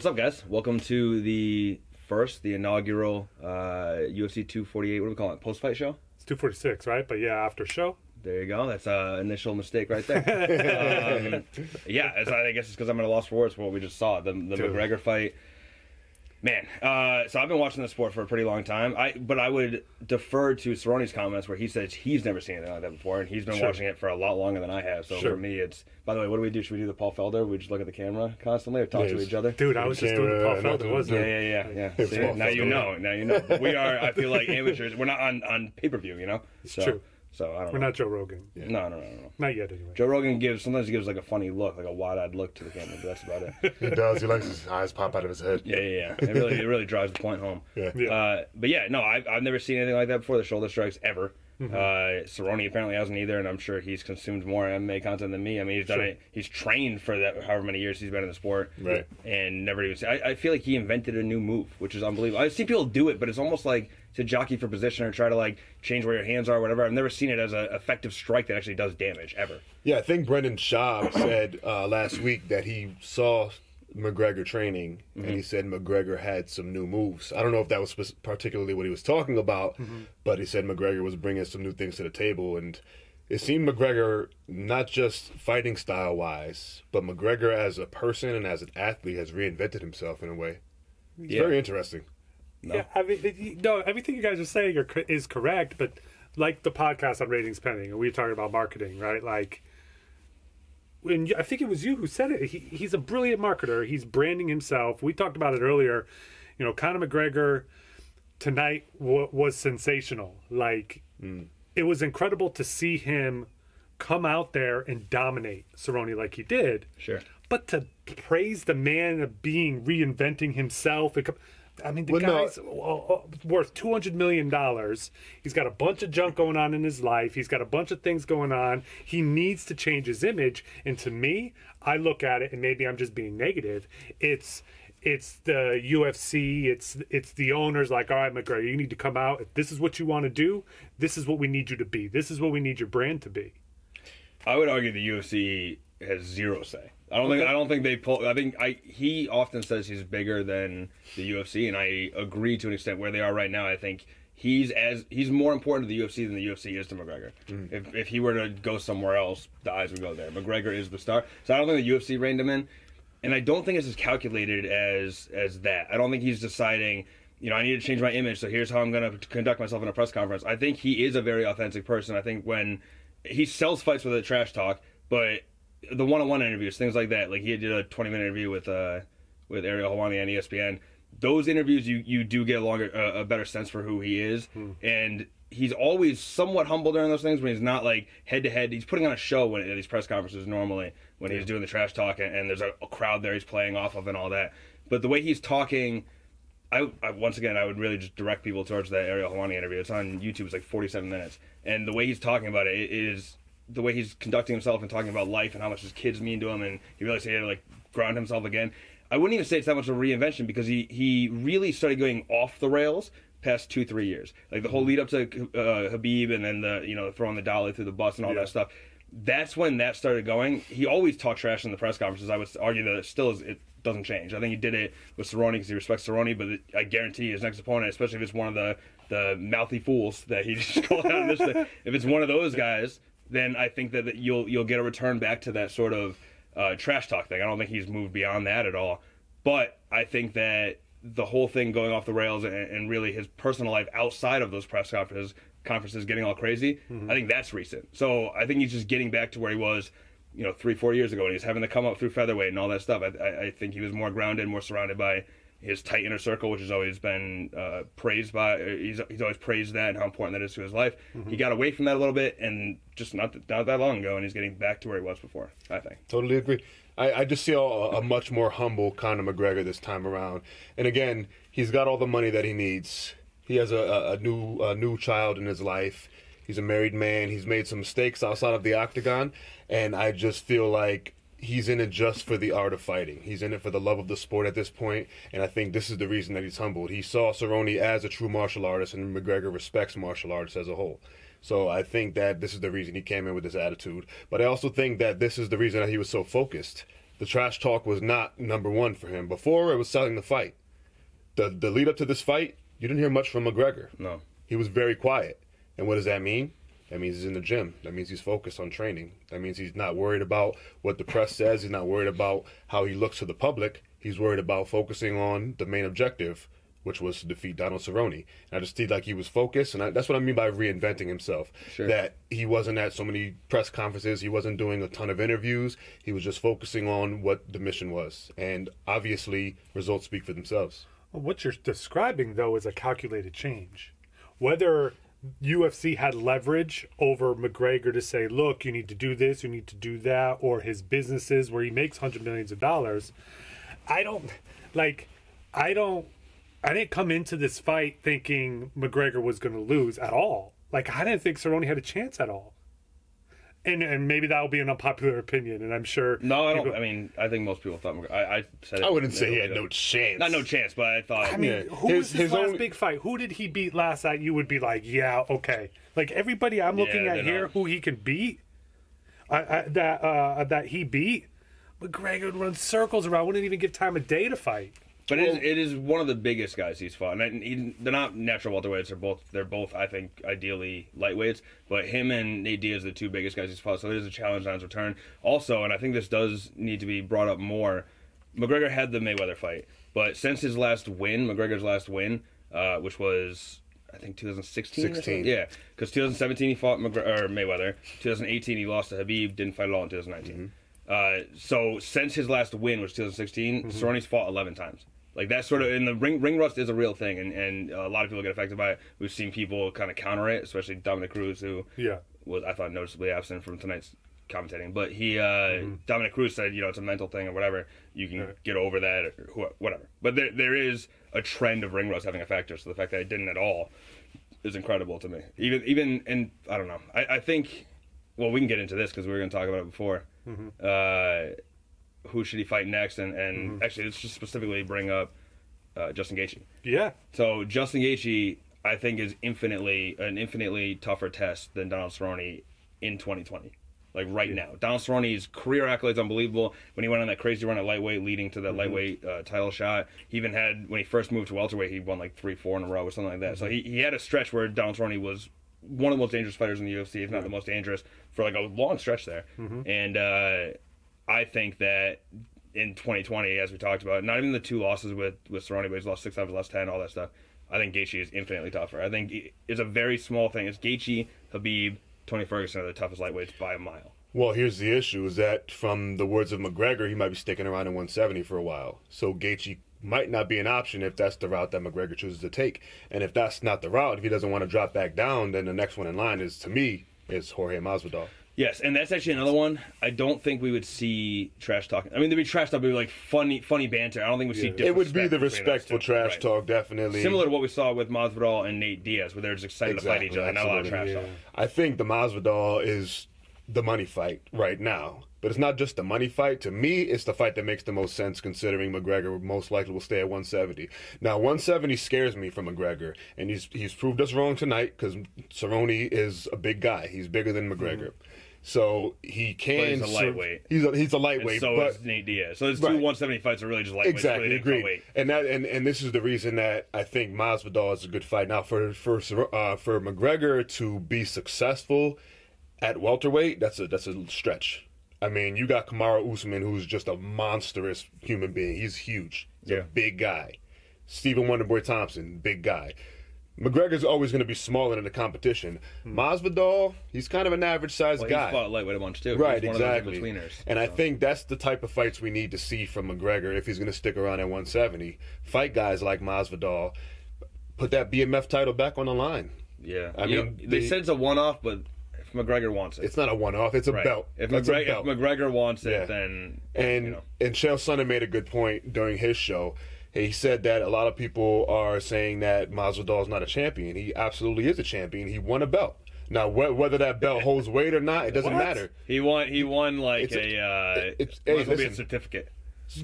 What's up, guys? Welcome to the inaugural UFC 248, what do we call it, post-fight show? It's 246, right? But yeah, after show. There you go. That's an initial mistake right there. Yeah, I guess it's because I'm at a loss for words for what we just saw, the McGregor fight. Man, so I've been watching this sport for a pretty long time. But I would defer to Cerrone's comments where he says he's never seen anything like that before, and he's been watching it for a lot longer than I have. So for me, it's. By the way, what do we do? Should we do the Paul Felder? We just look at the camera constantly or talk to each other? Dude, I was just doing the Paul Felder, wasn't it? Yeah. See, now you know. Now you know. But we are. I feel like amateurs. We're not on pay-per-view. You know. It's true. So I don't know. We're not Joe Rogan. Yeah. No. Not yet, anyway. Joe Rogan sometimes he gives like a funny look, like a wide-eyed look to the camera, but that's about it. He does. He likes his eyes pop out of his head. Yeah. It really drives the point home. Yeah. But yeah, no, I've never seen anything like that before. The shoulder strikes ever. Cerrone apparently hasn't either, and I'm sure he's consumed more MMA content than me. I mean, he's done it. He's trained for that however many years he's been in the sport, right? And never even. I feel like he invented a new move, which is unbelievable. I've seen people do it, but it's almost like to jockey for position or try to like change where your hands are or whatever. I've never seen it as an effective strike that actually does damage ever. Yeah, I think Brendan Schaub said last week that he saw McGregor training, and he said McGregor had some new moves. I don't know if that was particularly what he was talking about, but he said McGregor was bringing some new things to the table, and it seemed McGregor, not just fighting style-wise, but McGregor as a person and as an athlete has reinvented himself in a way. It's very interesting. No. Yeah, I mean, everything you guys are saying is correct, but like the podcast on Ratings Pending, and we were talking about marketing, right? Like, when I think it was you who said it. He's a brilliant marketer. He's branding himself. We talked about it earlier. You know, Conor McGregor tonight was sensational. Like, it was incredible to see him come out there and dominate Cerrone like he did. Sure. But to praise the man of reinventing himself. I mean, the guy's worth $200 million. He's got a bunch of junk going on in his life. He's got a bunch of things going on. He needs to change his image. And to me, I look at it, and maybe I'm just being negative. It's the UFC. It's the owners like, all right, McGregor, you need to come out. If this is what you want to do, this is what we need you to be. This is what we need your brand to be. I would argue the UFC has zero say. I don't think they pull. He often says he's bigger than the UFC, and I agree to an extent. Where they are right now, I think he's more important to the UFC than the UFC is to McGregor. If he were to go somewhere else, the eyes would go there. McGregor is the star, so I don't think the UFC reined him in, and I don't think it's as calculated as that. I don't think he's deciding, I need to change my image, so here's how I'm going to conduct myself in a press conference. I think he is a very authentic person. I think when he sells fights with a trash talk, but the one-on-one interviews, things like that. Like he did a 20-minute interview with Ariel Helwani on ESPN. Those interviews, you do get a better sense for who he is, and he's always somewhat humble during those things when he's not like head-to-head. He's putting on a show at these press conferences normally when he's doing the trash talk, and there's a crowd there he's playing off of and all that. But the way he's talking, I once again, I would really just direct people towards that Ariel Helwani interview. It's on YouTube. It's like 47 minutes, and the way he's talking about it is the way he's conducting himself and talking about life and how much his kids mean to him, and he realized he had to like ground himself again. I wouldn't even say it's that much of a reinvention because he really started going off the rails past 2-3 years. Like the whole lead up to Khabib, and then the throwing the dolly through the bus and all that stuff. That's when that started going. He always talked trash in the press conferences. I would argue that it doesn't change. I think he did it with Cerrone because he respects Cerrone, but I guarantee his next opponent, especially if it's one of the mouthy fools that he just called out in this thing, if it's one of those guys, then I think that you'll get a return back to that sort of trash talk thing. I don't think he's moved beyond that at all. But I think that the whole thing going off the rails and really his personal life outside of those press conferences getting all crazy, I think that's recent. So I think he's just getting back to where he was 3-4 years ago when he was having to come up through featherweight and all that stuff. I think he was more grounded, more surrounded by his tight inner circle, which has always been praised by. He's always praised that and how important that is to his life. He got away from that a little bit, and just not that long ago, and he's getting back to where he was before. I think. Totally agree. I just see a much more humble Conor McGregor this time around, and again, he's got all the money that he needs. He has a new child in his life. He's a married man. He's made some mistakes outside of the octagon, and I just feel like he's in it just for the art of fighting. He's in it for the love of the sport at this point, and I think this is the reason that he's humbled. He saw Cerrone as a true martial artist, and McGregor respects martial artists as a whole. So I think that this is the reason he came in with this attitude. But I also think that this is the reason that he was so focused. The trash talk was not number one for him. Before, it was selling the fight. The lead up to this fight, you didn't hear much from McGregor. No. He was very quiet. And what does that mean? That means he's in the gym. That means he's focused on training. That means he's not worried about what the press says. He's not worried about how he looks to the public. He's worried about focusing on the main objective, which was to defeat Donald Cerrone. And I just feel like he was focused, and that's what I mean by reinventing himself. Sure. That he wasn't at so many press conferences. He wasn't doing a ton of interviews. He was just focusing on what the mission was. And obviously, results speak for themselves. Well, what you're describing, though, is a calculated change. Whether UFC had leverage over McGregor to say, look, you need to do this, you need to do that, or his businesses where he makes hundreds of millions of dollars. I didn't come into this fight thinking McGregor was going to lose at all. Like, I didn't think Cerrone had a chance at all. And maybe that'll be an unpopular opinion, and I'm sure... No, I don't. I mean, I think most people thought... I said it. I wouldn't say he had no chance. Not no chance, but I thought... I mean, who was his last big fight? Who did he beat last night? You would be like, yeah, okay. Like, everybody I'm looking at here, who he can beat, that he beat, McGregor would run circles around, wouldn't even give time of day to fight. But it is one of the biggest guys he's fought. And they're not natural welterweights. They're both, I think, ideally lightweights. But him and Nate Diaz are the two biggest guys he's fought. So there's a challenge on his return. Also, and I think this does need to be brought up more, McGregor had the Mayweather fight. But since his last win, McGregor's last win, which was, I think, 2016? Yeah, because 2017 he fought Mayweather. 2018 he lost to Habib, didn't fight at all in 2019. So since his last win, which was 2016, Cerrone's fought 11 times. Like, that's sort of, and the ring rust is a real thing, and a lot of people get affected by it. We've seen people kind of counter it, especially Dominic Cruz, who was, I thought, noticeably absent from tonight's commentating. But he, Dominic Cruz said, it's a mental thing or whatever. You can get over that or whatever. But there is a trend of ring rust having a factor, so the fact that it didn't at all is incredible to me. Even and I don't know. I think, well, we can get into this because we were going to talk about it before. Who should he fight next? And actually, let's just specifically bring up Justin Gaethje. Yeah. So Justin Gaethje, I think, is an infinitely tougher test than Donald Cerrone in 2020. Like right now, Donald Cerrone's career accolades unbelievable. When he went on that crazy run at lightweight, leading to that lightweight title shot, he even had, when he first moved to welterweight, he won like 3-4 in a row or something like that. So he had a stretch where Donald Cerrone was one of the most dangerous fighters in the UFC, if not the most dangerous, for like a long stretch there. And I think that in 2020, as we talked about, not even the 2 losses with Cerrone, but he's lost 6 out of his last 10, all that stuff. I think Gaethje is infinitely tougher. I think it's a very small thing. It's Gaethje, Habib, Tony Ferguson are the toughest lightweights by a mile. Well, here's the issue, is that from the words of McGregor, he might be sticking around in 170 for a while. So Gaethje might not be an option if that's the route that McGregor chooses to take. And if that's not the route, if he doesn't want to drop back down, then the next one in line is, to me, is Jorge Masvidal. Yes, and that's actually another one. I don't think we would see trash talking. I mean, there'd be trash talk, but like funny banter. I don't think we'd see disrespect. It would be the respectful trash talk, definitely. Similar to what we saw with Masvidal and Nate Diaz, where they're just excited to fight each other, not a lot of trash talk. I think the Masvidal is the money fight right now. But it's not just the money fight. To me, it's the fight that makes the most sense, considering McGregor most likely will stay at 170. Now, 170 scares me from McGregor, and he's proved us wrong tonight because Cerrone is a big guy. He's bigger than McGregor. So he can. But he's a lightweight. He's a lightweight. And so is Nate Diaz. So his 2 170 fights are really just lightweights. Exactly, really agreed. And this is the reason that I think Masvidal is a good fight. Now, for McGregor to be successful at welterweight, that's a stretch. I mean, you got Kamaru Usman, who's just a monstrous human being. He's huge. He's a big guy. Stephen Wonderboy Thompson, big guy. McGregor's always going to be smaller in the competition. Masvidal, he's kind of an average-sized guy. He's fought lightweight a bunch, too. Right, he's one exactly. Of those in-betweeners, and I think that's the type of fights we need to see from McGregor if he's going to stick around at 170. Fight guys like Masvidal. Put that BMF title back on the line. Yeah. I mean, they said it's a one-off, but if McGregor wants it. It's not a one-off. It's a belt. If McGregor wants it, then... And Chael Sonnen made a good point during his show. He said that a lot of people are saying that Masvidal is not a champion. He absolutely is a champion. He won a belt. Now, whether that belt holds weight or not, it doesn't matter. He won like a certificate.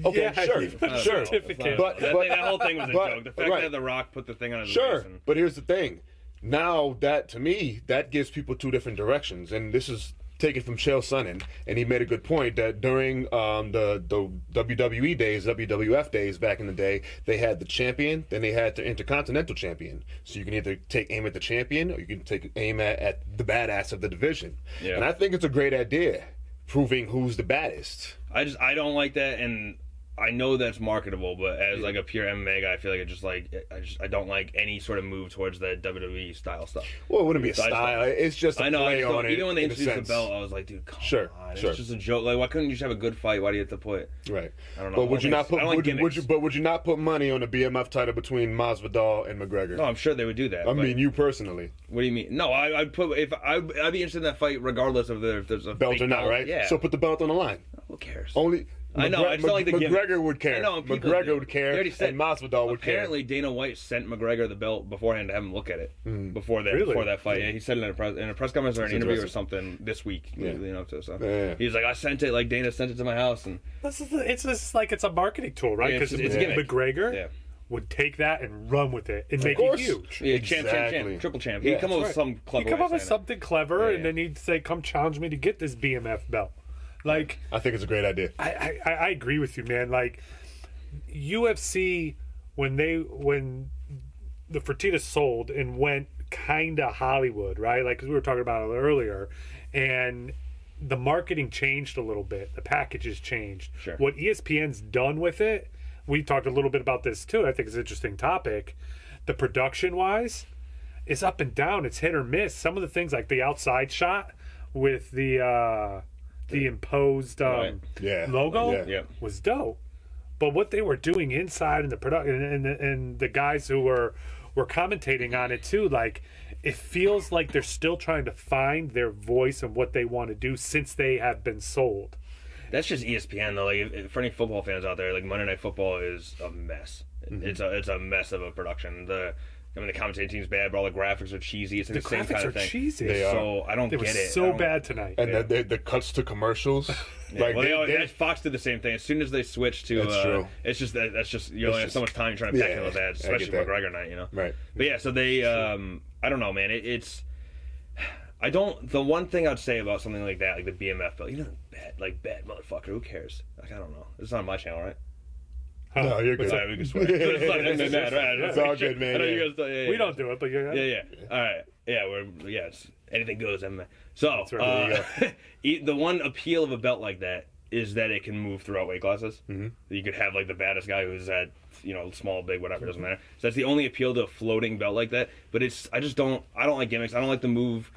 Okay, yeah, sure. Certificate. But that whole thing was a joke. The fact that The Rock put the thing on his face. But here's the thing. Now, that, to me, that gives people 2 different directions. And this is taken from Chael Sonnen, and he made a good point that during the WWE days, WWF days back in the day, they had the champion, then they had the Intercontinental Champion. So you can either take aim at the champion, or you can take aim at the badass of the division. Yeah. And I think it's a great idea, proving who's the baddest. I don't like that, and I know that's marketable, but as like a pure MMA guy, I feel like I don't like any sort of move towards the WWE style stuff. Well, it wouldn't be a So style. It's just a I know. play on it. Even when they in a introduced the sense. belt, I was like, dude, come Sure, on. sure. It's just a joke. Like, why couldn't you just have a good fight? Why do you have to put? Right. I don't know. But would you not put? I don't like gimmicks. Would you not put money on a BMF title between Masvidal and McGregor? No, I'm sure they would do that. I but mean, you personally. what do you mean? No, I'd put if I'd be interested in that fight regardless of if there's a Belt fake or not, right? Yeah. So put the belt on the line. Who cares? Only. I know. I just don't like the McGregor gimmick. would care. I know, people McGregor do. would care, They already said- and Masvidal would care. Apparently, Dana White sent McGregor the belt beforehand to have him look at it before Really? that fight. Yeah, he said it in a press conference or an That's interview or interesting. something this week. Yeah. You know, so Yeah. he's like, I sent it. Like Dana sent it to my house, and It's just like it's a marketing tool, right? Yeah, Because it's a gimmick. McGregor yeah, would take that and run with it and make course. it huge. yeah, champ, Exactly. triple champ. Yeah, He'd come up with Right. some clever. He'd come way up of with saying something clever, Yeah, and then he'd say, "Come challenge me to get this BMF belt." Like, I think it's a great idea. I agree with you, man. Like, UFC when the Fertitta sold and went kind of Hollywood, right? Like, 'cause we were talking about it earlier, and the marketing changed a little bit. The packages changed. Sure. What ESPN's done with it, we talked a little bit about this too. I think it's an interesting topic. The production wise is up and down. It's hit or miss. Some of the things like the outside shot with the imposed Right. Yeah. logo Yeah. Yeah. was dope. But what they were doing inside in the production and the guys who were commentating on it too, like, it feels like they're still trying to find their voice and what they want to do since they have been sold. That's just ESPN though. Like for any football fans out there, like Monday Night Football is a mess. It's a mess of a production. The commentating team's bad, but all the graphics are cheesy. It's The the same graphics kind are of thing. cheesy. They are. So I don't They were get it. I so don't- bad tonight. And the cuts to commercials. Yeah, well, Fox did the same thing. As soon as they switched to, That's true. it's just that's just you only have so much time trying to peck in those ads, I get especially that. McGregor night, you know. Right. But yeah, so they, I don't know, man. It's, I don't. The one thing I'd say about something like that, like the BMF belt, you know, bad motherfucker. Who cares? Like I don't know. It's not my channel, right? No, you're good. Sorry, we can swear. It's all good, man, I know yeah. you guys. Yeah, We yeah. don't do it, but Yeah. All right. Yeah, it's anything goes, MMA. So right. the one appeal of a belt like that is that it can move throughout weight classes. Mm-hmm. You could have like the baddest guy who's at small, big, whatever, doesn't matter. So that's the only appeal to a floating belt like that. But I don't like gimmicks. I don't like the move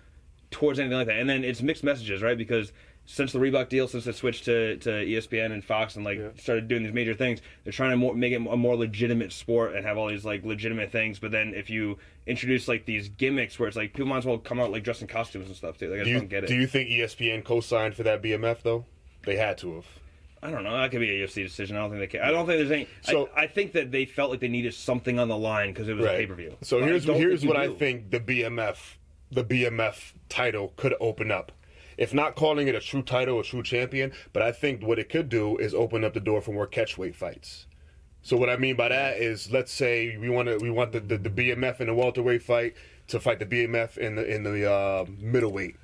towards anything like that. And then it's mixed messages, right? Because since the Reebok deal, since they switched to ESPN and Fox and started doing these major things, they're trying to make it a more legitimate sport and have all these like legitimate things. But then if you introduce like these gimmicks where it's like people might as well come out like dressed in costumes and stuff too. Like I just don't get it. Do you think ESPN co-signed for that BMF though? They had to have. I don't know. That could be a UFC decision. I don't think they can. I don't think there's any. So- I think that they felt like they needed something on the line because it was a pay per view. So here's what I think the BMF title could open up. If not calling it a true title, a true champion, but I think what it could do is open up the door for more catchweight fights. So what I mean by that is, let's say we want the BMF in the welterweight fight to fight the BMF in the middleweight.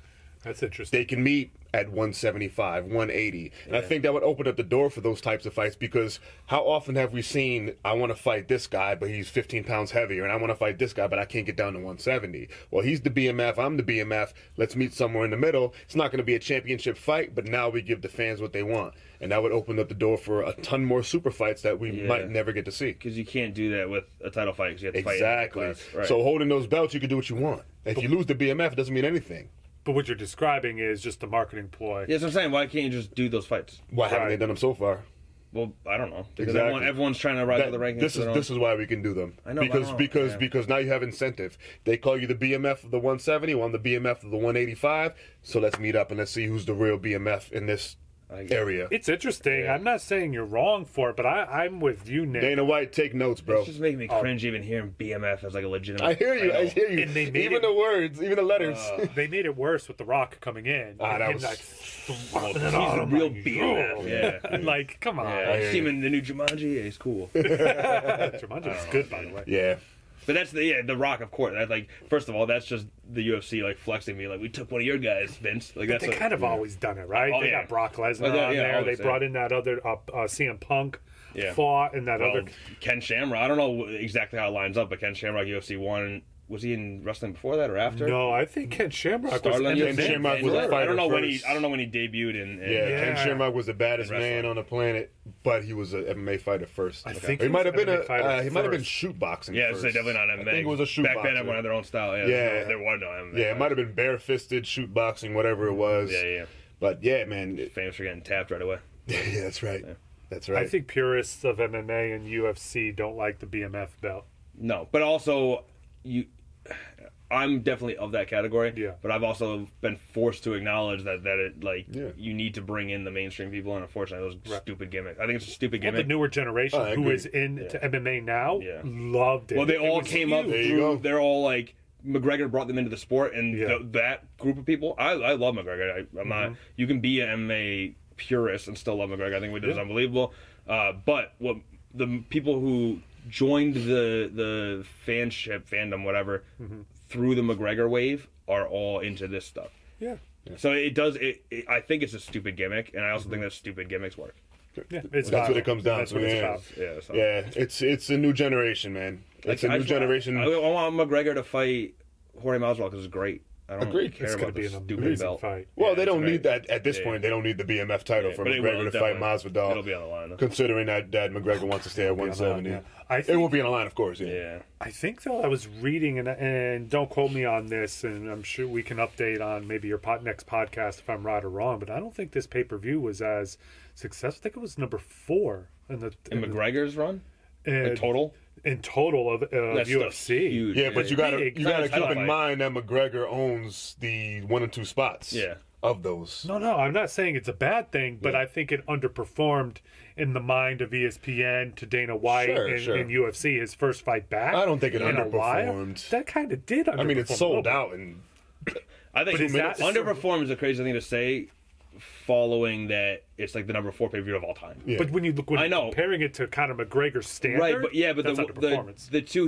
That's interesting. They can meet at 175, 180. And I think that would open up the door for those types of fights because how often have we seen, I want to fight this guy, but he's 15 pounds heavier, and I want to fight this guy, but I can't get down to 170. Well, he's the BMF, I'm the BMF. Let's meet somewhere in the middle. It's not going to be a championship fight, but now we give the fans what they want. And that would open up the door for a ton more super fights that we might never get to see. Because you can't do that with a title fight because you have to fight Exactly. in the class. Right. So holding those belts, you can do what you want. If you lose the BMF, it doesn't mean anything. But what you're describing is just a marketing ploy. Yeah, that's what I'm saying. Why can't you just do those fights? Why haven't they done them so far? Well, I don't know. Because Exactly. everyone's trying to rise to the rankings. This is why we can do them. I know, but I don't know. Because now you have incentive. They call you the BMF of the 170, well, I'm the BMF of the 185. So let's meet up and let's see who's the real BMF in this area. It's interesting. I'm not saying you're wrong for it, but I'm with you, Nick. Dana White, take notes, bro. It's just making me cringe even hearing BMF as like a legitimate. I hear you. title. And they made Even it- the words, even the letters. They made it worse with The Rock coming in. that and was- like, He's the real BMF. Yeah. like, come on. Yeah, hear you see him you. in the new Jumanji. Yeah, he's cool. Jumanji was good, by the way. Yeah. But that's the Rock, of course. That's like, first of all, that's just the UFC like flexing me, like we took one of your guys, Vince. Like that's they kind of always done it, right? Oh, They yeah. got Brock Lesnar Well, on there. always, They brought in that other CM Punk fought, and that other. Ken Shamrock. I don't know exactly how it lines up, but Ken Shamrock, UFC 1. Was he in wrestling before that or after? No, I think Ken Shamrock was. Starling, Ken Shamrock was a fighter I don't know first. when he debuted in Ken Shamrock was the baddest wrestling. man on the planet, but he was an MMA fighter first. I think he might have been MMA fighter he might have been first. shoot boxing. Yeah, first. so definitely not MMA. I think it was a shoot Back boxer. then, everyone had their own style. Yeah, Yeah. there was no MMA. Yeah, it might have been bare-fisted shoot boxing, whatever it was. Yeah. But yeah, man. Famous for getting tapped right away. Yeah, that's right. That's right. I think purists of MMA and UFC don't like the BMF belt. No, but also I'm definitely of that category. Yeah. But I've also been forced to acknowledge that it you need to bring in the mainstream people, and unfortunately, those stupid gimmicks. I think it's a stupid Well, gimmick. the newer generation I who agree. is into MMA now loved it. Well, they It all was came up huge. There you through. go. They're all like McGregor brought them into the sport, and Yeah. that group of people. I love McGregor. I'm not. You can be an MMA purist and still love McGregor. I think what he does is unbelievable. But what the people who joined the fandom, whatever, through the McGregor wave are all into this stuff. Yeah. So it does. I think it's a stupid gimmick, and I also think that stupid gimmicks work. Yeah, it's That's what viral. it comes down That's to. what it's Yeah. about. Yeah. So. Yeah, it's a new generation, man. It's a new generation. I want McGregor to fight Jorge Masvidal because it's great. I don't Agreed. care It's going about to be the an stupid amazing belt. fight. Well, Yeah, they it's don't great. need that at this Yeah. point. They don't need the BMF title for but it will, McGregor to fight definitely. Masvidal. It'll be on the line, though. Considering that McGregor wants to stay at 170. Yeah. I It think- will be on the line, of course. Yeah. Yeah. I think though I was reading and don't quote me on this, and I'm sure we can update on maybe your next podcast if I'm right or wrong. But I don't think this pay-per-view was as successful. I think it was number 4 in the In McGregor's run, in total. in total of That's still UFC. huge. Yeah, but you got to Big. you got to It's not a keep in fight. mind that McGregor owns the 1 and 2 spots. Yeah. Of those. No, I'm not saying it's a bad thing, but I think it underperformed in the mind of ESPN to Dana White Sure. in UFC. His first fight back. I don't think it in a while. underperformed. That kind of did underperform. I mean, it's a sold little out, and I think But is that- underperform is a crazy thing to say, following that it's like the number 4 pay-per-view of all time. yeah. But when you look, when I know. comparing it to Conor McGregor's standard, Right, but that's the underperformance. the two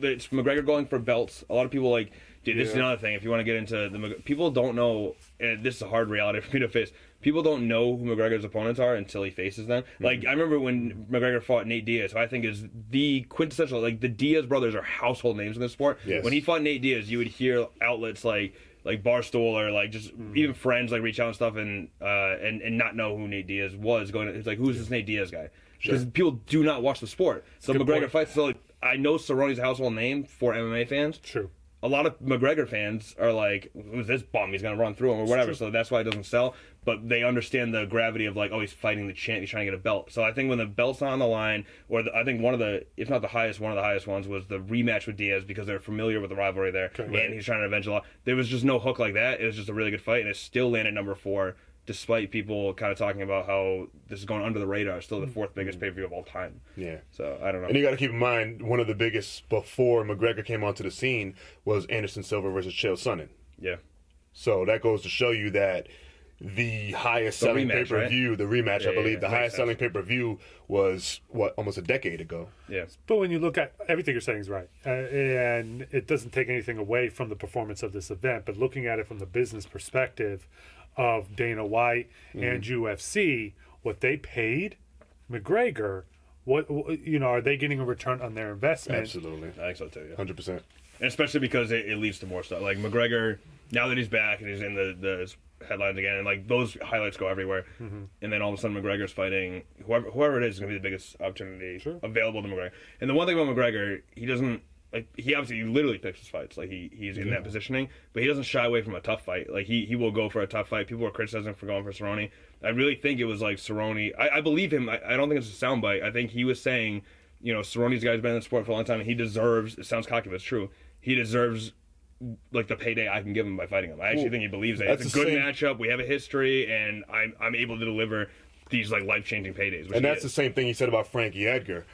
it's McGregor going for belts. A lot of people like, dude, this is Yeah. another thing. If you want to get into people don't know, and this is a hard reality for me to face. People don't know who McGregor's opponents are until he faces them. Like I remember when McGregor fought Nate Diaz, who I think is the quintessential. Like the Diaz brothers are household names in this sport. Yes. When he fought Nate Diaz, you would hear outlets like Barstool or like just even friends like reach out and stuff and not know who Nate Diaz was. It's like, who's this Nate Diaz guy? Because people do not watch the sport. So Good McGregor point. fights. So like, I know Cerrone's a household name for MMA fans. True. A lot of McGregor fans are like, who's this bum? He's going to run through him or whatever. So that's why it doesn't sell. But they understand the gravity of like, oh, he's fighting the champ. He's trying to get a belt. So I think when the belt's not on the line, or I think one of the, if not the highest, one of the highest ones was the rematch with Diaz because they're familiar with the rivalry there. And he's trying to avenge a lot. There was just no hook like that. It was just a really good fight. And it still landed number 4. Despite people kind of talking about how this is going under the radar, still the 4th biggest pay-per-view of all time. yeah. So I don't know. And you got to keep in mind, one of the biggest before McGregor came onto the scene was Anderson Silva versus Chael Sonnen. Yeah. So that goes to show you that the highest selling rematch, pay-per-view, the rematch, I Yeah, believe, yeah, the makes highest sense. selling pay-per-view was, almost a decade ago. Yeah. But when you look at everything you're saying is right, and it doesn't take anything away from the performance of this event. But looking at it from the business perspective of Dana White and UFC, what they paid McGregor, are they getting a return on their investment? Absolutely. I think so too, yeah. 100%. And especially because it leads to more stuff. Like McGregor, now that he's back and he's in the headlines again, and like those highlights go everywhere. And then all of a sudden McGregor's fighting whoever it is going to be the biggest opportunity available to McGregor. And the one thing about McGregor, he doesn't he literally picks his fights. Like he's in that positioning, but he doesn't shy away from a tough fight. Like he will go for a tough fight. People were criticizing for going for Cerrone. I really think it was like Cerrone. I believe him. I don't think it's a soundbite. I think he was saying, Cerrone's guy's been in the sport for a long time, and he deserves. It sounds cocky, but it's true. He deserves like the payday I can give him by fighting him. I actually think he believes that. It's a good matchup. We have a history, and I'm able to deliver these like life-changing paydays. And that's the same thing he said about Frankie Edgar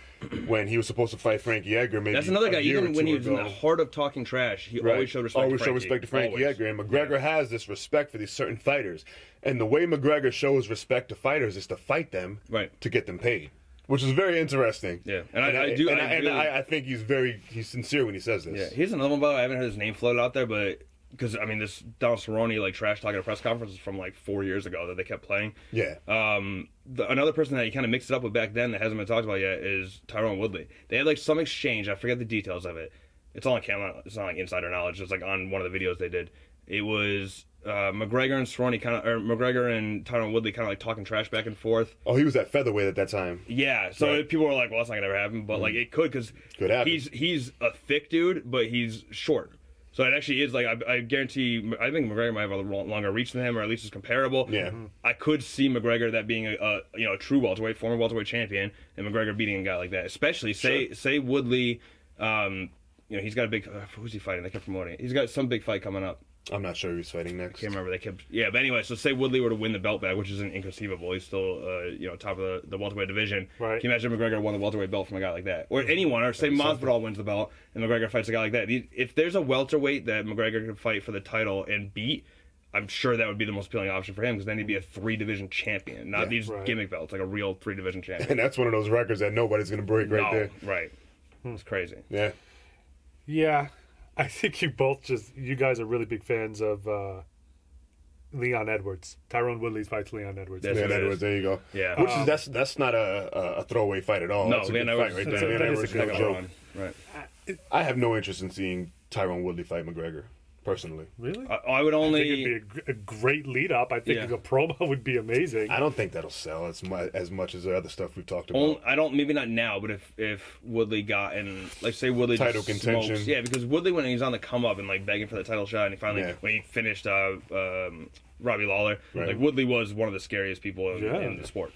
when he was supposed to fight Frankie Edgar. Maybe that's another guy. a year Even or when two he was in ago. the heart of talking trash, he always showed respect. Always showed respect to Frankie Edgar, and McGregor has this respect for these certain fighters. And the way McGregor shows respect to fighters is to fight them, Right. to get them paid. which is very interesting. Yeah, I think he's sincere when he says this. Yeah, here's another one about. I haven't heard his name floated out there, but because I mean, this Donald Cerrone like trash talking at a press conference is from like 4 years ago that they kept playing. Yeah. Another person that he kind of mixed it up with back then that hasn't been talked about yet is Tyron Woodley. They had like some exchange. I forget the details of it. It's all on camera. It's not like insider knowledge. It's like on one of the videos they did. It was McGregor and Cerrone McGregor and Tyron Woodley kind of like talking trash back and forth. Oh, he was at featherweight at that time. Yeah, so right. People were like, "Well, that's not gonna ever happen," but like it could because he's a thick dude, but he's short. So it actually is like I guarantee. I think McGregor might have a longer reach than him, or at least is comparable. Yeah, I could see McGregor that being a true welterweight, former welterweight champion, and McGregor beating a guy like that. Especially say Woodley. He's got a big. Who's he fighting? They kept promoting it. He's got some big fight coming up. I'm not sure who's fighting next. Can't remember. They kept. Yeah, but anyway, so say Woodley were to win the belt back, which isn't inconceivable. He's still, top of the welterweight division. Right. Can you imagine McGregor won the welterweight belt from a guy like that, or anyone, or say Masvidal wins the belt and McGregor fights a guy like that? If there's a welterweight that McGregor could fight for the title and beat, I'm sure that would be the most appealing option for him because then he'd be a 3-division champion, not these gimmick belts, like a real 3-division champion. And that's one of those records that nobody's going to break right there. Right. It's crazy. Yeah. Yeah. I think you guys are really big fans of Leon Edwards. Tyron Woodley fights Leon Edwards. Leon Edwards, there you go. Yeah. Which is that's not a throwaway fight at all. No, that's a Leon good Edwards fight right there. Leon Edwards is no joke. Right. I have no interest in seeing Tyron Woodley fight McGregor, personally. Really? I would only. I think it'd be a great lead up. I think the promo would be amazing. I don't think that'll sell as much as the other stuff we've talked about. I don't. Maybe not now, but if Woodley got in, like say Woodley title just contention, smokes, yeah, because Woodley when he's on the come up and like begging for the title shot, and he finally when he finished Robbie Lawler, like Woodley was one of the scariest people in the sport.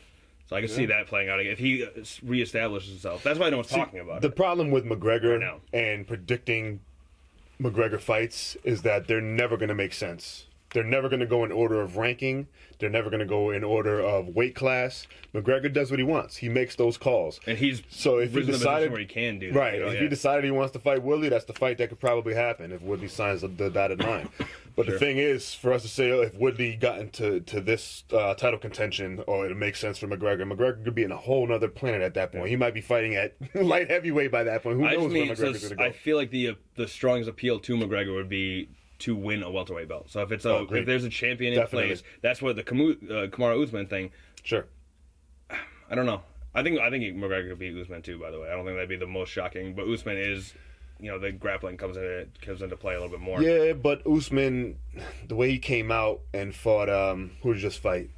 So I can see that playing out again if he reestablishes himself. That's why no one's talking about the it. problem with McGregor and predicting McGregor fights is that they're never going to make sense. They're never going to go in order of ranking. They're never going to go in order of weight class. McGregor does what he wants. He makes those calls. And he's so if he decided where he can do right, if he decided he wants to fight Woodley, that's the fight that could probably happen if Woodley signs the dotted line. But the thing is, for us to say if Woodley got into this title contention, it makes sense for McGregor. McGregor could be in a whole nother planet at that point. He might be fighting at light heavyweight by that point. Who knows where McGregor's going to go? I feel like the strongest appeal to McGregor would be to win a welterweight belt. So if it's if there's a champion in place, that's what the Kamaru Usman thing. Sure. I don't know. I think McGregor could beat Usman too. By the way, I don't think that'd be the most shocking. But Usman is, the grappling comes into play a little bit more. Yeah, but Usman, the way he came out and fought, who did just fight?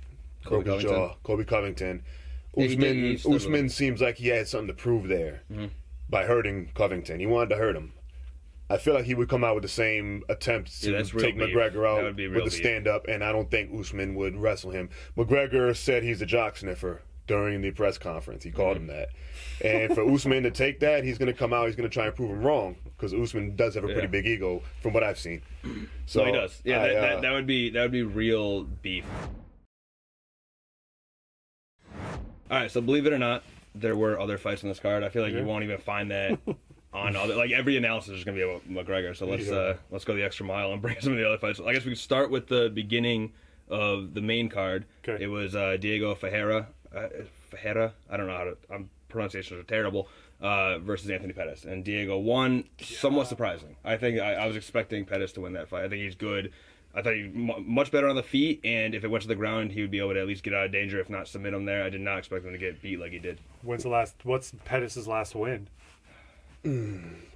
Colby Covington. Usman seems like he had something to prove there by hurting Covington. He wanted to hurt him. I feel like he would come out with the same attempt to take McGregor out with the stand-up, and I don't think Usman would wrestle him. McGregor said he's a jock sniffer during the press conference. He called him that. And for Usman to take that, he's going to come out, he's going to try and prove him wrong, because Usman does have a pretty big ego, from what I've seen. So he does. Yeah, that would be real beef. All right, so believe it or not, there were other fights on this card. I feel like you won't even find that on other, like every analysis is going to be about McGregor. So let's go the extra mile and bring some of the other fights. I guess we can start with the beginning of the main card. Okay. It was Diego Ferreira. I don't know how to. Pronunciations are terrible. Versus Anthony Pettis, and Diego won. Somewhat surprising. I think I was expecting Pettis to win that fight. I think he's good. I thought he was much better on the feet, and if it went to the ground, he would be able to at least get out of danger, if not submit him there. I did not expect him to get beat like he did. What's Pettis' last win?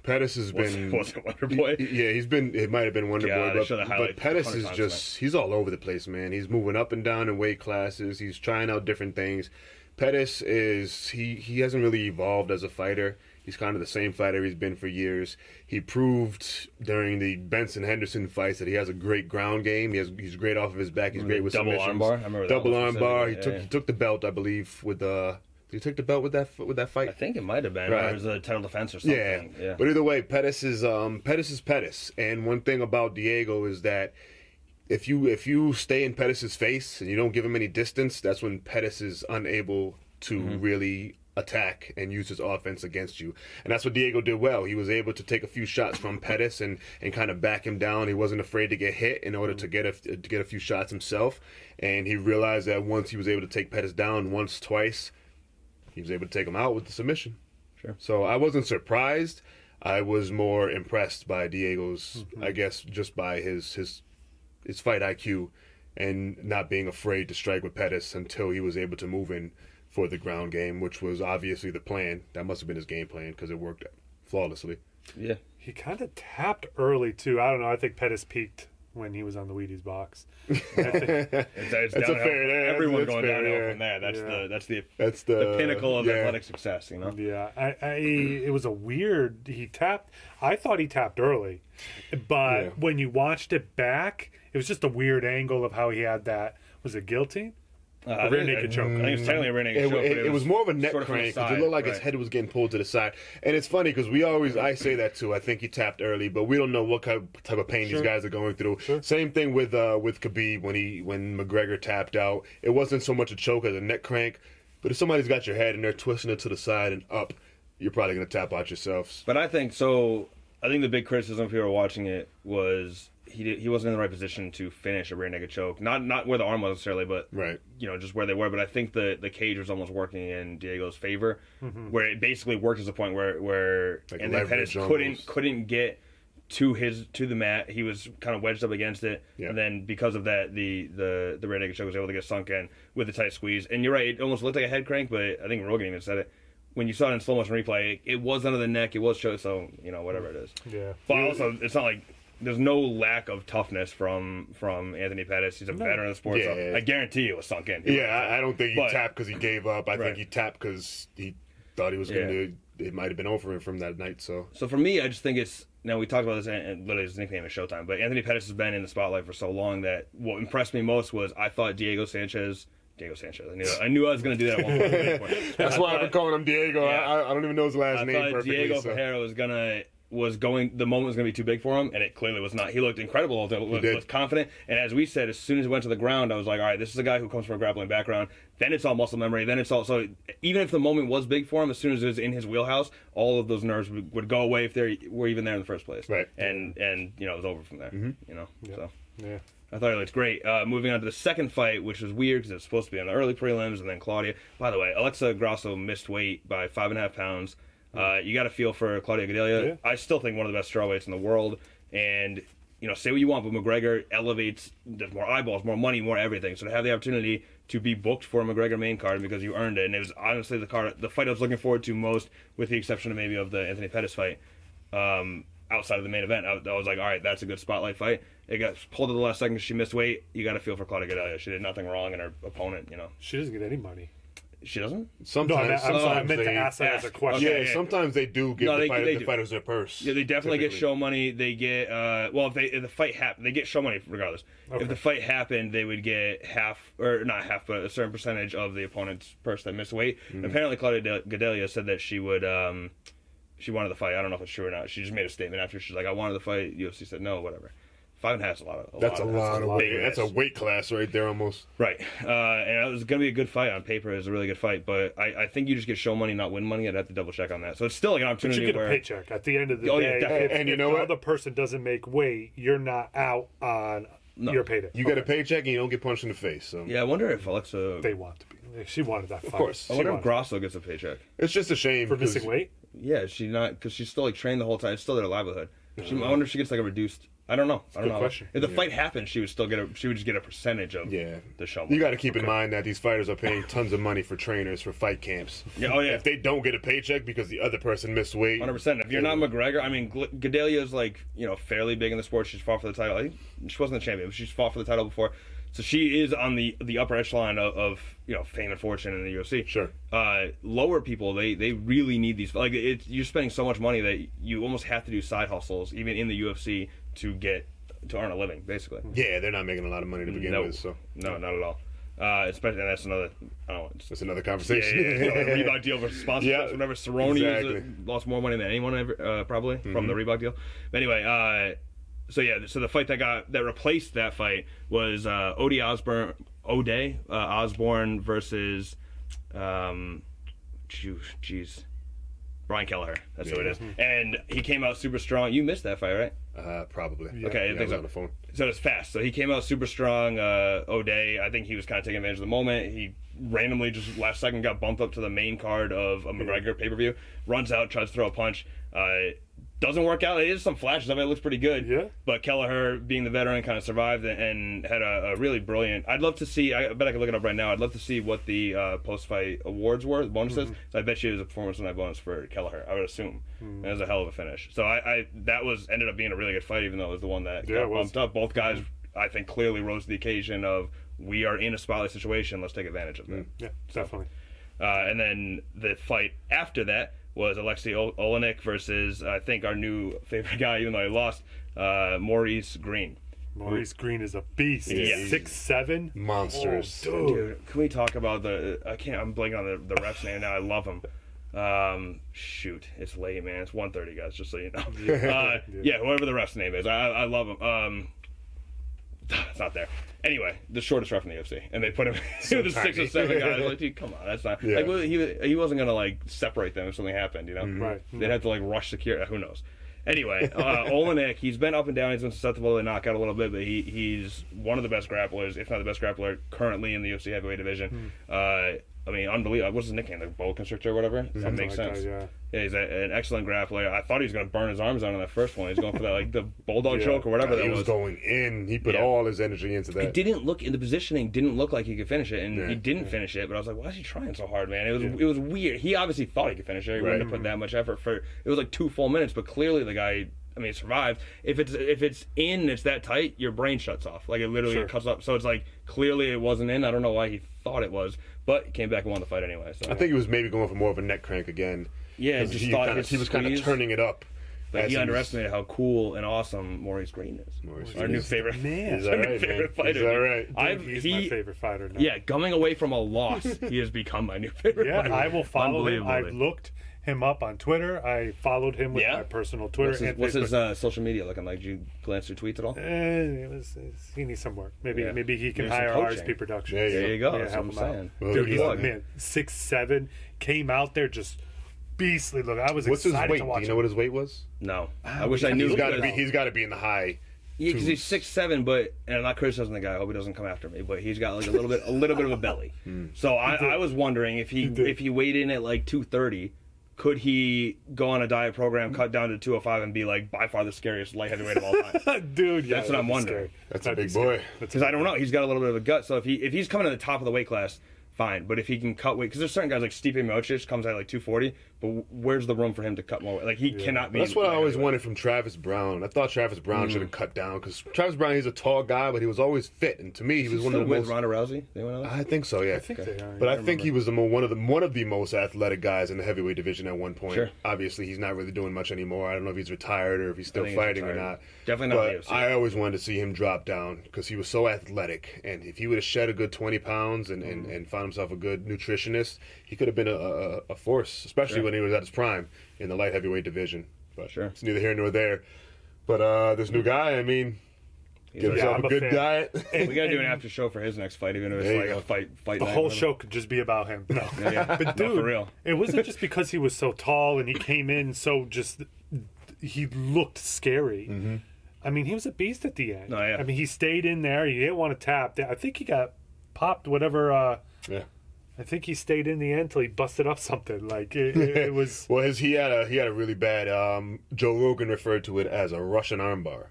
Pettis has been... Was it Wonder Boy? Yeah, he's been... It might have been Wonder Boy, but Pettis is just... He's all over the place, man. He's moving up and down in weight classes. He's trying out different things. Pettis is... He hasn't really evolved as a fighter. He's kind of the same fighter he's been for years. He proved during the Benson-Henderson fights that he has a great ground game. He's great off of his back. He's great with double submissions. Armbar. I remember that double armbar. He took the belt, I believe, with did he take the belt with that fight? I think it might have been. Right. It was a title defense or something. Yeah. But either way, Pettis is Pettis. And one thing about Diego is that if you stay in Pettis' face and you don't give him any distance, that's when Pettis is unable to really attack and use his offense against you. And that's what Diego did well. He was able to take a few shots from Pettis and kind of back him down. He wasn't afraid to get hit in order to get a few shots himself. And he realized that once he was able to take Pettis down once, twice, he was able to take him out with the submission. Sure. So I wasn't surprised. I was more impressed by Diego's, I guess, just by his fight IQ and not being afraid to strike with Pettis until he was able to move in for the ground game, which was obviously the plan. That must have been his game plan because it worked flawlessly. Yeah. He kind of tapped early too. I don't know. I think Pettis peaked when he was on the Wheaties box. I think, It's That's a fair. everyone that's going fair, downhill yeah. from there. That's the the pinnacle of athletic success. You know. yeah, it was a weird. He tapped. I thought he tapped early, but when you watched it back, it was just a weird angle of how he had that. Was it guillotine? A rear naked choke. I think it's technically a rear naked choke. It was more of a neck sort of from the crank because it side, looked like his right. head was getting pulled to the side. And it's funny because I say that too. I think he tapped early, but we don't know what type of pain these guys are going through. Same thing with Khabib when McGregor tapped out. It wasn't so much a choke as a neck crank, but if somebody's got your head and they're twisting it to the side and up, you're probably going to tap out yourself. But I think so. I think the big criticism if you were watching it was he wasn't in the right position to finish a rear naked choke. Not where the arm was necessarily, but Right. Just where they were. But I think the cage was almost working in Diego's favor, where it basically worked as a point where Like and then leverage Pettis almost. couldn't get to the mat. He was kind of wedged up against it, Yeah. and then because of that, the rear naked choke was able to get sunk in with a tight squeeze. And you're right, it almost looked like a head crank, but I think Rogan even said it. When you saw it in slow motion replay, it was under the neck, it was choke, so whatever it is. Yeah. But also, it's not like there's no lack of toughness from Anthony Pettis. He's a veteran of the sport, so Yeah. I guarantee it was sunk in. Yeah, I don't think he But- tapped because he gave up. I Right. think he tapped because he thought he was going to. It might have been over from that night. So So for me, I just think it's now we talked about this, and literally his nickname is Showtime. But Anthony Pettis has been in the spotlight for so long that what impressed me most was I thought Diego Sanchez. I knew I was going to do that at one point. that's why I've been calling him Diego. Yeah. I don't even know his last I name thought perfectly. Diego so. Ferreira the moment was going to be too big for him, and it clearly was not. He looked incredible, was confident, and as we said, as soon as he went to the ground, I was like, all right, this is a guy who comes from a grappling background. Then it's all muscle memory. Then it's all, so even if the moment was big for him, as soon as it was in his wheelhouse, all of those nerves would go away if they were even there in the first place. Right. And it was over from there. So. Yeah. I thought it looked great. Moving on to the second fight, which was weird because it was supposed to be on the early prelims, and then Claudia. By the way, Alexa Grasso missed weight by 5.5 pounds. You got to feel for Claudia Gadelha. Yeah. I still think one of the best strawweights in the world. And, say what you want, but McGregor elevates, there's more eyeballs, more money, more everything. So to have the opportunity to be booked for a McGregor main card because you earned it, and it was honestly the fight I was looking forward to most, with the exception of maybe of the Anthony Pettis fight. Outside of the main event, I was like, all right, that's a good spotlight fight. It got pulled at the last second because she missed weight. You got to feel for Claudia Gadelha. She did nothing wrong, and her opponent, She doesn't get any money. she doesn't. Sometimes, I'm sorry, I sometimes meant to they, ask that as a question. yeah, Okay, yeah. sometimes they do give No, the they do. fighters their purse. Yeah, they definitely get typically. show money. They get if the fight happened, they get show money regardless. Okay. If the fight happened, they would get half, or not half, but a certain percentage of the opponent's purse that missed weight. Apparently, Claudia Gadelha said that she would. She wanted the fight. I don't know if it's true or not. She just made a statement after. She's like, "I wanted the fight." UFC said, "No, whatever." 5.5 is a lot of. That's a lot of weight. big That's a ass. weight class right there, almost. Right, and it was going to be a good fight on paper. It was a really good fight, but I think you just get show money, not win money. I'd have to double check on that. So it's still like an But opportunity you get a where paycheck at the end of the Oh, yeah, day. definitely. And you if know the what? other person doesn't make weight, you're not out on your payday. You get a paycheck and you don't get punched in the face. So yeah, I wonder if Alexa. They want to be. She wanted that fight. Of course. I wonder if Grosso gets a paycheck. it's just a shame for 'cause- missing weight. Yeah, she's not because she's still like trained the whole time. It's still their livelihood. I wonder if she gets like a reduced. I don't know. I don't good know. question. If the fight happened, she would still get she would just get a percentage of Yeah, the show. you got to keep in mind that these fighters are paying tons of money for trainers for fight camps. Yeah, oh yeah. If they don't get a paycheck because the other person missed weight, 100%. If you're not McGregor, I mean, Gadelha is like fairly big in the sport. She's fought for the title. I think she wasn't the champion, but she's fought for the title before. So she is on the upper echelon of fame and fortune in the UFC. Sure. Lower people, they really need these. Like you're spending so much money that you almost have to do side hustles, even in the UFC, to earn a living, basically. Yeah, they're not making a lot of money to begin No, with, so no, not at all. Especially, and that's another. I don't know. that's another Yeah, conversation. the Reebok deal versus sponsorships. Yeah, Whenever Cerrone exactly. lost more money than anyone ever, probably from the Reebok deal. But anyway, so the fight that replaced that fight was Ode Osborne versus, Brian Kelleher. That's who it is. Mm-hmm. And he came out super strong. You missed that fight, right? Probably. Okay, I I think was so. on the phone. So it's fast. So he came out super strong. O'Day, I think he was kind of taking advantage of the moment. He randomly just last second got bumped up to the main card of a McGregor pay-per-view. Runs out, tries to throw a punch. Doesn't work out. It is some flashes of it. It looks pretty good. Yeah. But Kelleher, being the veteran, kind of survived and had a really brilliant. I'd love to see. I bet I can look it up right now. I'd love to see what the post-fight awards were, the bonuses. So I bet you it was a performance night bonus for Kelleher. I would assume it was a hell of a finish. So that ended up being a really good fight, even though it was the one that got bumped up. Both guys, I think, clearly rose to the occasion of we are in a spotlight situation. Let's take advantage of it. Yeah, definitely. And then the fight after that was Alexei Olenek versus, I think, our new favorite guy, even though he lost, Maurice Green. Maurice Green is a beast. Yeah. 6'7". Monsters. Oh, Dude, can we talk about I'm blanking on the ref's name now. I love him. Shoot, it's late, man. It's 1:30, guys, just so you know. Yeah, whoever the ref's name is. I love him. It's not there. Anyway, the shortest ref in the UFC, and they put him with the 6 or 7 guys. Like, dude, come on, that's not. Yeah. Like, well, he wasn't gonna like separate them if something happened, you know. Right. They'd have to like rush security. Who knows? Anyway, Olenek, he's been up and down. He's been susceptible to knockout a little bit, but he's one of the best grapplers, if not the best grappler currently in the UFC heavyweight division. I mean, unbelievable. What's his nickname? The boa constrictor or whatever? That makes sense. That, Yeah, he's an excellent grappler. I thought he was going to burn his arms out on that first one. He's going for that, like, the bulldog choke or whatever that He was. was going in. He put all his energy into that. It didn't look, in the positioning, didn't look like he could finish it, and Yeah. he didn't finish it, but I was like, why is he trying so hard, man? It was weird. He obviously thought he could finish it. He wouldn't have put that much effort for, it was like 2 full minutes, but clearly the guy, I mean, survived. If it's in, it's that tight, your brain shuts off. Like, it literally cuts up. So it's like, clearly it wasn't in. I don't know why he thought it was, but he came back and won the fight anyway. So I think he was maybe going for more of a neck crank again. Yeah, 'Cause just he thought he was kind of turning it up. But as he was- underestimated how cool and awesome Maurice Green is. Maurice Our Green new is favorite, man. He's our all new right, favorite man. fighter. He's all right. Dude, he's my favorite fighter now. Yeah, coming away from a loss, he has become my new favorite Yeah, fighter. I will follow him. I've Unbelievably. looked him up on Twitter. I followed him with my personal Twitter. What's his Facebook. social media looking like? Did you glance through tweets at all? He needs some work. Maybe Yeah. maybe he can Maybe some hire coaching. RSP Productions. There you go. Yeah, That's help what him I'm out. saying. Well, Dude, good he's luck. man, 6'7", came out there just beastly. Look, I was What's his excited weight? to Do watch you know what his weight was? No, I wish I knew. He's got to because- be. He's got to be in the high. Yeah, because he's 6'7", but and I'm not criticizing the guy. I hope he doesn't come after me. But he's got like a little bit of a belly. So I was wondering if he weighed in at like 230, could he go on a diet program, cut down to 205, and be like by far the scariest light heavyweight of all time? Dude, yeah, That's what I'm that'd be wondering. scary. That's a That'd be big scary. boy. Because I don't know, he's got a little bit of a gut. So if he's coming to the top of the weight class, fine. But if he can cut weight, because there's certain guys like Stipe Miocic comes at like 240, but where's the room for him to cut more weight? Like he cannot be. That's what I always heavyweight. wanted from Travis Brown. I thought Travis Brown should have cut down because Travis Brown, he's a tall guy, but he was always fit, and to me, he was one of the with most. Ronda Rousey. Anyone else? I think so, yeah. I think they are. But I think he was one of the most athletic guys in the heavyweight division at one point. Sure. Obviously, he's not really doing much anymore. I don't know if he's retired or if he's still think he's fighting or retired. not. Definitely not But UFC. I always wanted to see him drop down because he was so athletic, and if he would have shed a good 20 pounds and found himself a good nutritionist, he could have been a force, especially when he was at his prime in the light heavyweight division. But it's neither here nor there. But this new guy, I mean, give himself I'm a a good fan. diet. We gotta do an after show for his next fight, even if There it's you like go. a fight. The night, whole whatever. show could just be about him. No, Yeah. but No, dude, for real. it wasn't just because he was so tall and he came in so just. He looked scary. I mean, he was a beast at the end. Oh, yeah. I mean, he stayed in there. He didn't want to tap. I think he got popped. Whatever. Yeah. I think he stayed in the end till he busted up something. Like it was. Well, he had a really bad. Joe Rogan referred to it as a Russian armbar.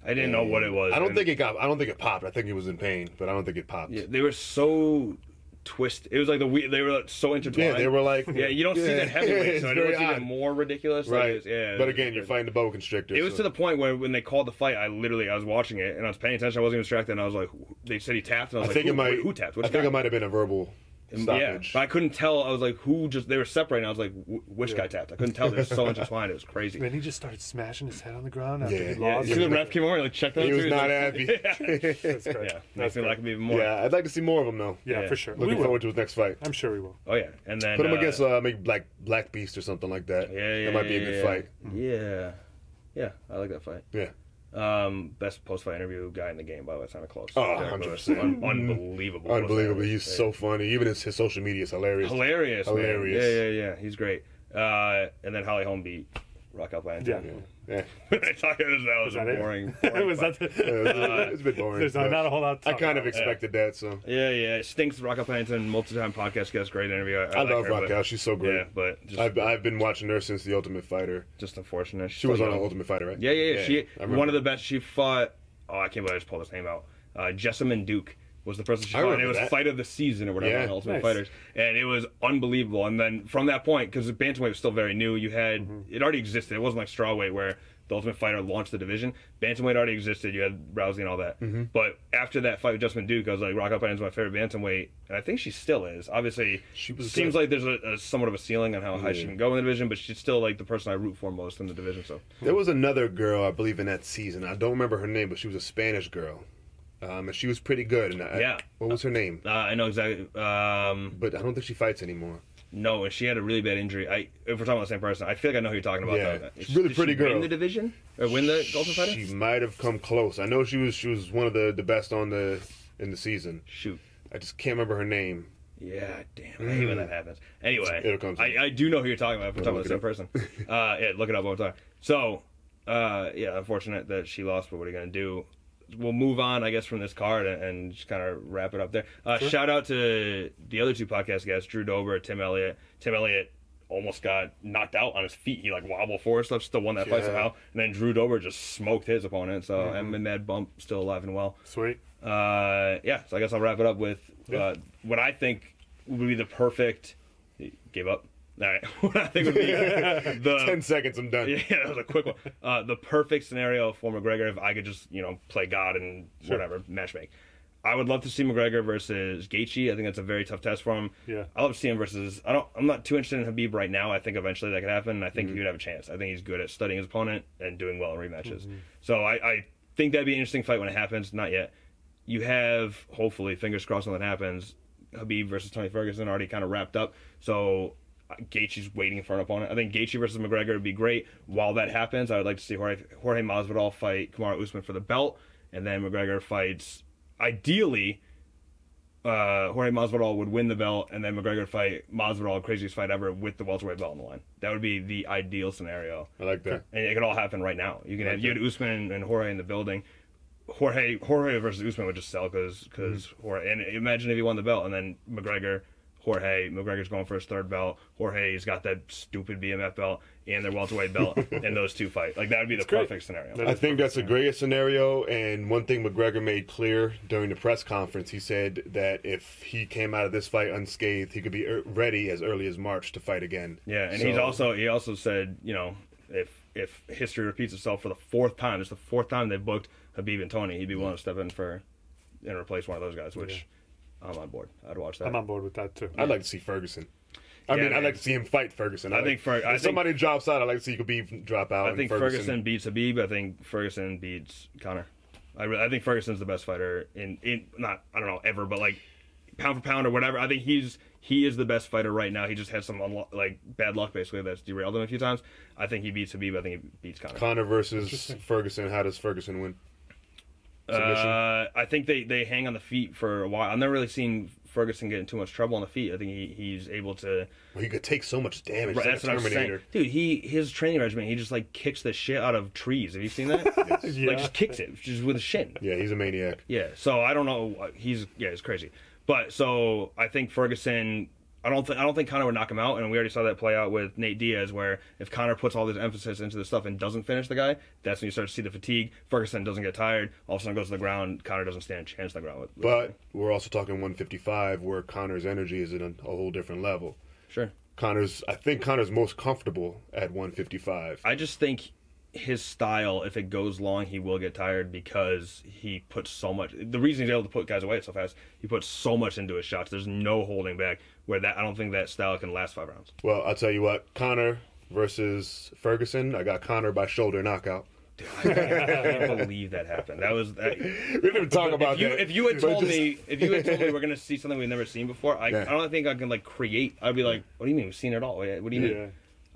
I didn't know what it was. I don't and- think it popped. I think he was in pain, but I don't think it popped. Yeah, they were so twisted. It was like they were like, so intertwined. Yeah, they were like. Yeah, you don't see that heavyweight, It's so it very was even odd. more ridiculous. Right. Like, yeah. But again, you're fighting the boa constrictor. It was so- to the point where when they called the fight, I was watching it and I was paying attention. I wasn't even distracted, and I was like, they said he tapped, and I was I think like, it might. who tapped? I Which think guy? it might have been a verbal Yeah, stoppage. but I couldn't tell. I was like, who just? They were separating. I was like, which guy tapped? I couldn't tell. They're so intertwined. It was crazy. Then he just started smashing his head on the ground after Yeah. he Yeah, lost. you see the ref came over and like checked out. He was too? not like, happy. That's great. Yeah, makes me like him even more. Yeah, I'd like to see more of him though. Yeah, Yeah. for sure. Looking We will. forward to his next fight. I'm sure we will. Oh yeah, and then Put him against maybe Black Beast or something like that. Yeah, that might be a good fight. Yeah, I like that fight. Yeah. Best post-fight interview guy in the game, by the way. It's not close. Oh, Derek Lewis. 100%. Unbelievable. Unbelievable. post-fight He's interview. so funny. Even his social media is hilarious. hilarious. Man. Hilarious. Yeah. He's great. And then Holly Holm beat Raquel Pennington. Yeah. I thought that was a that it? boring. Was that It's a bit boring. There's not a whole lot to I talk kind of about. expected that, so. Yeah, it stinks. Raquel Pennington, multi-time podcast guest, great interview. I like love her, Raquel. She's so great. Yeah, but just, I've been watching her since The Ultimate Fighter. just unfortunate. She was on The Ultimate Fighter, right? Yeah. She I remember. one of the best. She fought. Oh, I can't believe I just pulled his name out. Jessamine Duke was the person she I fought. remember It was that. fight of the season or whatever Yeah. on Ultimate Nice. Fighters, and it was unbelievable. And then from that point, because the bantamweight was still very new, you had it already existed. It wasn't like strawweight where the Ultimate Fighter launched the division. Bantamweight already existed. You had Rousey and all that. But after that fight with Jessamine Duke, I was like, Raquel Pennington's my favorite bantamweight, and I think she still is. Obviously, She was seems good. like there's a somewhat of a ceiling on how high she Yeah. can go in the division, but she's still like the person I root for most in the division. So There was another girl, I believe, in that season. I don't remember her name, but she was a Spanish girl. And she was pretty good. And Yeah. What was her name? I know exactly. But I don't think she fights anymore. No, and she had a really bad injury. If we're talking about the same person, I feel like I know who you're talking about. Yeah. Though. She's a really Did pretty she girl. Win the division or win the Ultimate Fighter? She might have come close. I know she was one of the best in the season. Shoot. I just can't remember her name. Yeah, damn. I hate when that happens. Anyway, It'll come to me. I do know who you're talking about if we're talking about the same person. Yeah, look it up one more time. So, yeah, unfortunate that she lost, but what are you going to do? We'll move on, I guess, from this card and just kind of wrap it up there. Shout out to the other two podcast guests, Drew Dober, Tim Elliott. Tim Elliott almost got knocked out on his feet. He like wobbled forward stuff, still won that fight Yeah. somehow. And then Drew Dober just smoked his opponent. So and Mad Bump still alive and well. Sweet. Yeah, so I guess I'll wrap it up with what I think would be the perfect. Give up. All right, what I think would be the 10 seconds, I'm done. yeah, that was a quick one. The perfect scenario for McGregor if I could just play God and whatever matchmake. I would love to see McGregor versus Gaethje. I think that's a very tough test for him. Yeah. I love to see him versus. I'm not too interested in Habib right now. I think eventually that could happen. And I think he would have a chance. I think he's good at studying his opponent and doing well in rematches. So I think that'd be an interesting fight when it happens. Not yet. You have hopefully fingers crossed when that happens. Habib versus Tony Ferguson already kind of wrapped up. So Gaethje's waiting for an opponent. I think Gaethje versus McGregor would be great. While that happens, I would like to see Jorge Masvidal fight Kamaru Usman for the belt, and then McGregor fights. Ideally, Jorge Masvidal would win the belt, and then McGregor would fight Masvidal, craziest fight ever, with the welterweight belt on the line. That would be the ideal scenario, I like that. and it could all happen right now. You had Usman and Jorge in the building. Jorge versus Usman would just sell because Jorge. And imagine if he won the belt, and then McGregor's going for his third belt. Jorge's got that stupid BMF belt and their welterweight belt, and those two fight. Like that would be the great. perfect scenario. That I think that's the greatest scenario, and one thing McGregor made clear during the press conference, he said that if he came out of this fight unscathed, he could be ready as early as March to fight again. Yeah, and So- he also said, if history repeats itself for the fourth time, it's the fourth time they've booked Habib and Tony, he'd be willing to step in and replace one of those guys, which I'm on board. I'd watch that. I'm on board with that too. I'd like to see Ferguson. Yeah, I'd man. like to see him fight Ferguson. If somebody drops out, I'd like to see Khabib drop out. I think and Ferguson beats Habib. I think Ferguson beats Conor. I think Ferguson's the best fighter in not I don't know ever, but like pound for pound or whatever. I think he is the best fighter right now. He just had some bad luck basically that's derailed him a few times. I think he beats Habib. I think he beats Conor. Conor versus Ferguson. How does Ferguson win? Submission? I think they hang on the feet for a while. I've never really seen Ferguson get in too much trouble on the feet. I think he's able to. Well, he could take so much damage. Right, He's that's like what a I'm saying, Terminator. dude. He training regimen. He just like kicks the shit out of trees. Have you seen that? Yeah. Like just kicks it just with a shin. Yeah, he's a maniac. Yeah. So I don't know. He's crazy. But so I think Ferguson. I don't think Conor would knock him out, and we already saw that play out with Nate Diaz, where if Conor puts all this emphasis into the stuff and doesn't finish the guy, that's when you start to see the fatigue. Ferguson doesn't get tired, all of a sudden goes to the ground. Conor doesn't stand a chance on the ground. But we're also talking 155, where Conor's energy is at a whole different level. Sure. I think Conor's most comfortable at 155. I just think his style, if it goes long, he will get tired because he puts so much. The reason he's able to put guys away so fast, he puts so much into his shots. There's no holding back. Where I don't think that style can last 5 rounds. Well, I'll tell you what, Conor versus Ferguson, I got Conor by shoulder knockout. I can't believe that happened. That was. We didn't even talk about that. If you had but told just- me we're gonna see something we've never seen before, I don't think I can create. I'd be like, what do you mean we've seen it all? What do you mean? Yeah.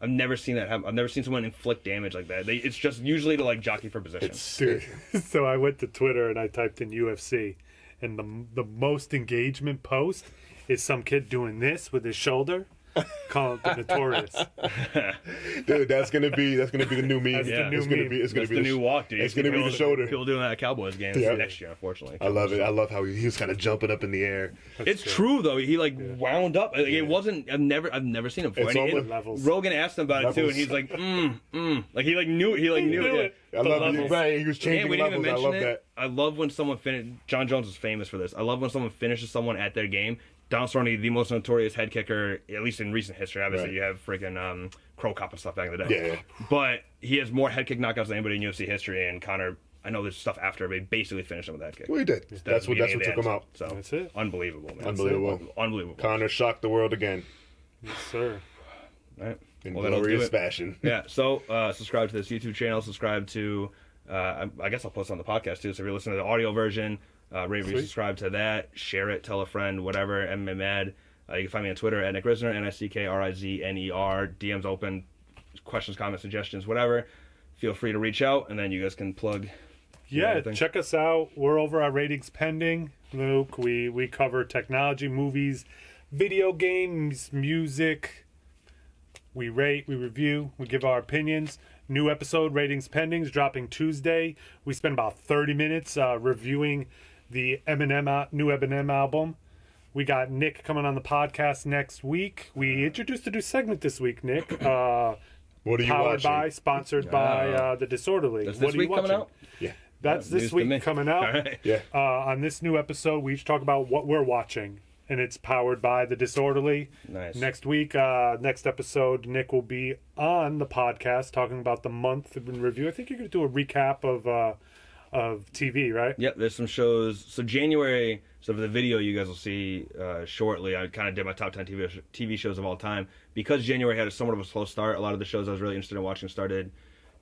I've never seen that happen. I've never seen someone inflict damage like that. It's just usually to jockey for position. Dude, so I went to Twitter and I typed in UFC, and the most engagement post is some kid doing this with his shoulder. Call it the Notorious. Dude, that's gonna be the new meme. That's the new it's gonna meme. be That's the new walk, dude. It's gonna be the shoulder. People doing that at Cowboys games next year, unfortunately. I love it. I love how he was kind of jumping up in the air. It's true though. He like wound up. Like, it wasn't. I've never seen him before. It's And almost levels. Rogan asked him about it too, and he's like, like he like knew. He like knew it. I love it. Right, he was Yeah, changing we didn't even levels. I mention love it. that. I love when someone John Jones is famous for this. I love when someone finishes someone at their game. Donald Cerrone, the most notorious head kicker, at least in recent history. Obviously, Right. you have freaking Crow Cop and stuff back in the day. Yeah. But he has more head kick knockouts than anybody in UFC history. And Conor, I know there's stuff after, but he basically finished him with that kick. Well, he did. That's what beginning took and the him end. out. So That's it. Unbelievable, man. Unbelievable. Unbelievable. Conor shocked the world again Yes, sir. All right. in Well, that'll do glorious it. fashion. Yeah, so subscribe to this YouTube channel. Subscribe to, I guess I'll post it on the podcast too. So if you're listening to the audio version, rate, review, subscribe to that. Share it, tell a friend, whatever. MMA Mad. You can find me on Twitter at Nick Risner, NickRizner. DMs open. Questions, comments, suggestions, whatever. Feel free to reach out, and then you guys can plug. Yeah, everything. check us out. We're over at Ratings Pending, Luke. We cover technology, movies, video games, music. We rate, we review, we give our opinions. New episode, Ratings Pending, is dropping Tuesday. We spent about 30 minutes reviewing the new Eminem album. We got Nick coming on the podcast next week. We introduced a new segment this week, Nick. What are you Powered watching? by, sponsored by The Disorderly. Is What this are you week coming watching? out? Yeah. That's News this to me. week coming out. All right. Yeah. On this new episode, we each talk about what we're watching, and it's powered by The Disorderly. Nice. Next week, next episode, Nick will be on the podcast talking about the month in review. I think you're going to do a recap of TV, right? Yep, there's some shows. So January, so for the video you guys will see shortly, I kind of did my top 10 TV shows of all time. Because January had somewhat of a slow start, a lot of the shows I was really interested in watching started,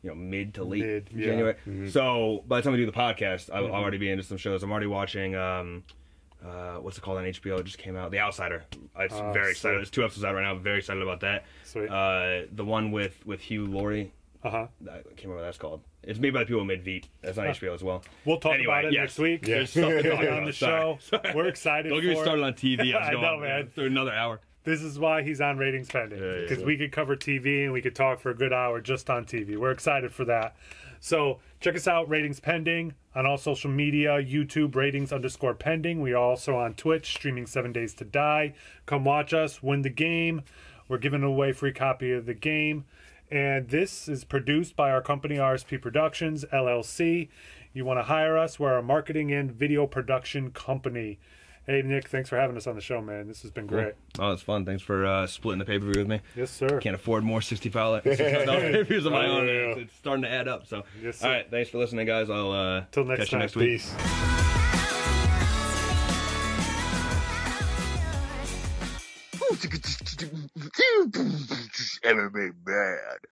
mid to late yeah. January. So by the time we do the podcast, I'll already be into some shows. I'm already watching, what's it called on HBO? It just came out, The Outsider. I'm very excited. sweet. There's 2 episodes out right now. I'm very excited about that. Sweet. The one with Hugh Laurie. Uh-huh. I can't remember what that's called. It's made by the people who made Veep. That's on HBO as well. We'll talk Anyway, about it yes. next week. Yeah. There's stuff to talk on about. the Sorry. show. We're excited Don't get me for started it. on TV. I know, man. Through another hour. This is why he's on Ratings Pending, yeah, because yeah. we could cover TV and we could talk for a good hour just on TV. We're excited for that. So check us out, Ratings Pending, on all social media, YouTube, ratings_pending. We are also on Twitch, streaming 7 Days to Die. Come watch us, win the game. We're giving away a free copy of the game. And this is produced by our company, RSP Productions, LLC. You want to hire us, we're a marketing and video production company. Hey, Nick, thanks for having us on the show, man. This has been great. Oh, it's fun. Thanks for splitting the pay-per-view with me. Yes, sir. Can't afford more $65 pay-per-views on my own. yeah. It's starting to add up. So, Yes, sir. all right. Thanks for listening, guys. I'll Till next catch time. you next week. Peace. MMA bad.